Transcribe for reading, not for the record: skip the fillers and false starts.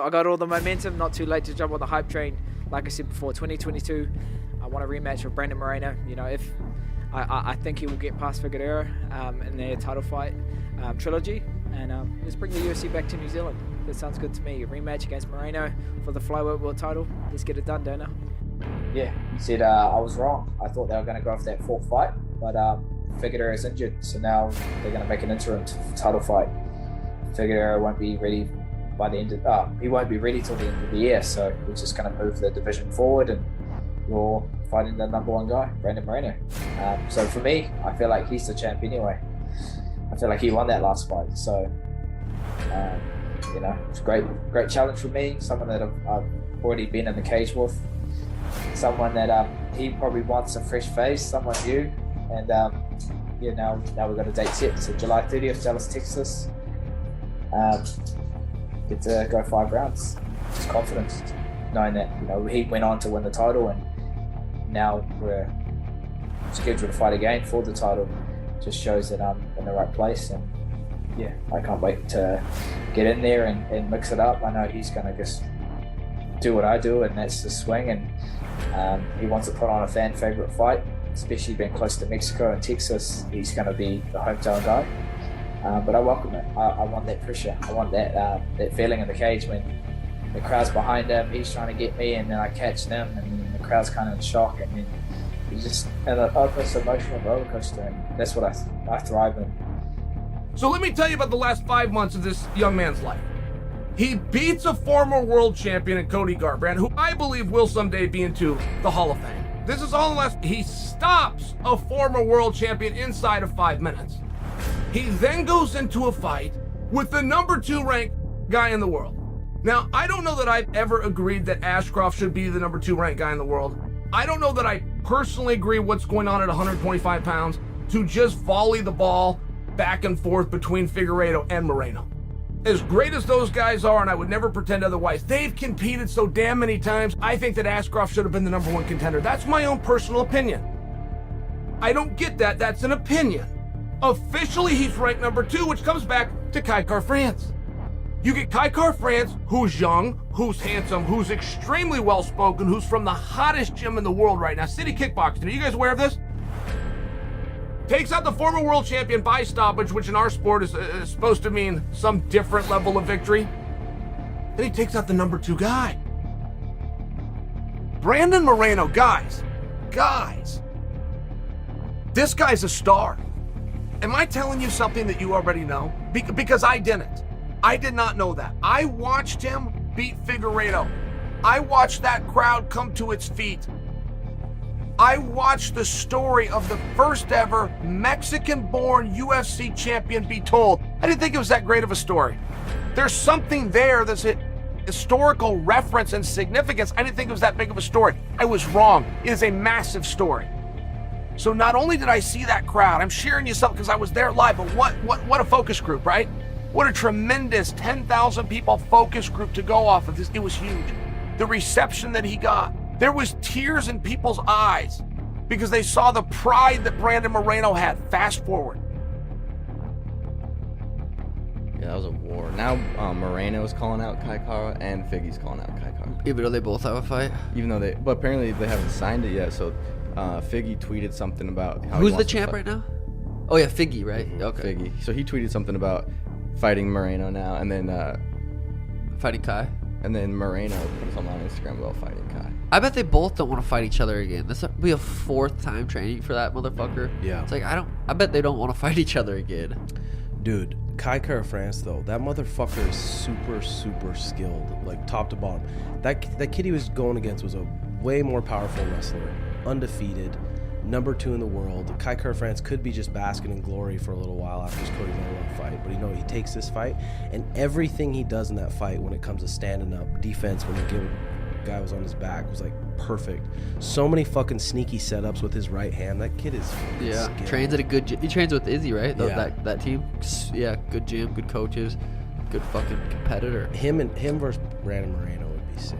I got all the momentum, not too late to jump on the hype train. Like I said before, 2022, I want a rematch with Brandon Moreno. You know, if I think he will get past Figueroa in their title fight trilogy, and let's bring the UFC back to New Zealand. That sounds good to me. A rematch against Moreno for the flyweight world title. Let's get it done, Dana. Yeah, you said I was wrong. I thought they were going to go for that fourth fight, but Figueroa is injured, so now they're going to make an interim title fight. Figueroa won't be ready by the end of he won't be ready till the end of the year, so we're just going to move the division forward, and you're fighting the number one guy, Brandon Moreno. So for me, I feel like he's the champ anyway. I feel like he won that last fight, so you know, it's a great challenge for me. Someone that I've already been in the cage with, someone that he probably wants a fresh face, someone new, and yeah, now we've got a date set. So July 30th, Dallas, Texas. Get to go 5 rounds. Just confidence, knowing that, you know, he went on to win the title, and now we're scheduled to fight again for the title. Just shows that I'm in the right place, and yeah, I can't wait to get in there and mix it up. I know he's going to just do what I do, and that's the swing, and he wants to put on a fan favorite fight, especially being close to Mexico and Texas. He's going to be the hometown guy, but I welcome it. I want that pressure. I want that feeling in the cage when the crowd's behind him, he's trying to get me, and then I catch them, and then the crowd's kind of in shock, and then he's just in an almost emotional roller coaster, and that's what I thrive in. So let me tell you about the last 5 months of this young man's life. He beats a former world champion in Cody Garbrandt, who I believe will someday be into the Hall of Fame. This is all unless he stops a former world champion inside of 5 minutes. He then goes into a fight with the number 2 ranked guy in the world. Now, I don't know that I've ever agreed that Ashcroft should be the number 2 ranked guy in the world. I don't know that I personally agree what's going on at 125 pounds to just volley the ball back and forth between Figueiredo and Moreno. As great as those guys are, and I would never pretend otherwise, they've competed so damn many times. I think that Ashcroft should have been the number 1 contender. That's my own personal opinion. I don't get that. That's an opinion. Officially, he's ranked number 2, which comes back to Kai France. You get Kai France, who's young, who's handsome, who's extremely well-spoken, who's from the hottest gym in the world right now, City Kickboxing. Are you guys aware of this? Takes out the former world champion by stoppage, which in our sport is supposed to mean some different level of victory. Then he takes out the number 2 guy. Brandon Moreno, guys, this guy's a star. Am I telling you something that you already know? Because I didn't. I did not know that. I watched him beat Figueiredo. I watched that crowd come to its feet. I watched the story of the first ever Mexican-born UFC champion be told. I didn't think it was that great of a story. There's something there that's a historical reference and significance. I didn't think it was that big of a story. I was wrong. It is a massive story. So not only did I see that crowd, I'm sharing you something because I was there live, but what a focus group, right? What a tremendous 10,000 people focus group to go off of this. It was huge. The reception that he got. There was tears in people's eyes because they saw the pride that Brandon Moreno had. Fast forward. Yeah, that was a war. Now Moreno is calling out Kai Kara and Figgy's calling out Kai Kara. Even though they both have a fight? Even though but apparently they haven't signed it yet, so Figgy tweeted something about how who's the champ right now? Oh yeah, Figgy, right? Okay. Figgy. So he tweeted something about fighting Moreno now, and then fighting Kai. And then Moreno put something on Instagram about fighting Kai. I bet they both don't want to fight each other again. This will be a 4th time training for that motherfucker. Yeah. It's like I bet they don't want to fight each other again. Dude, Kai France though, that motherfucker is super skilled, like top to bottom. That kid he was going against was a way more powerful wrestler, undefeated, number 2 in the world. Kai France could be just basking in glory for a little while after his Cody Garbrandt fight, but he takes this fight, and everything he does in that fight when it comes to standing up, defense, when the guy was on his back, was like perfect. So many fucking sneaky setups with his right hand. That kid is skilled. Trains at a good gym. He trains with Izzy, right? Yeah. That team. Yeah, good gym, good coaches, good fucking competitor. Him versus Brandon Moreno would be sick.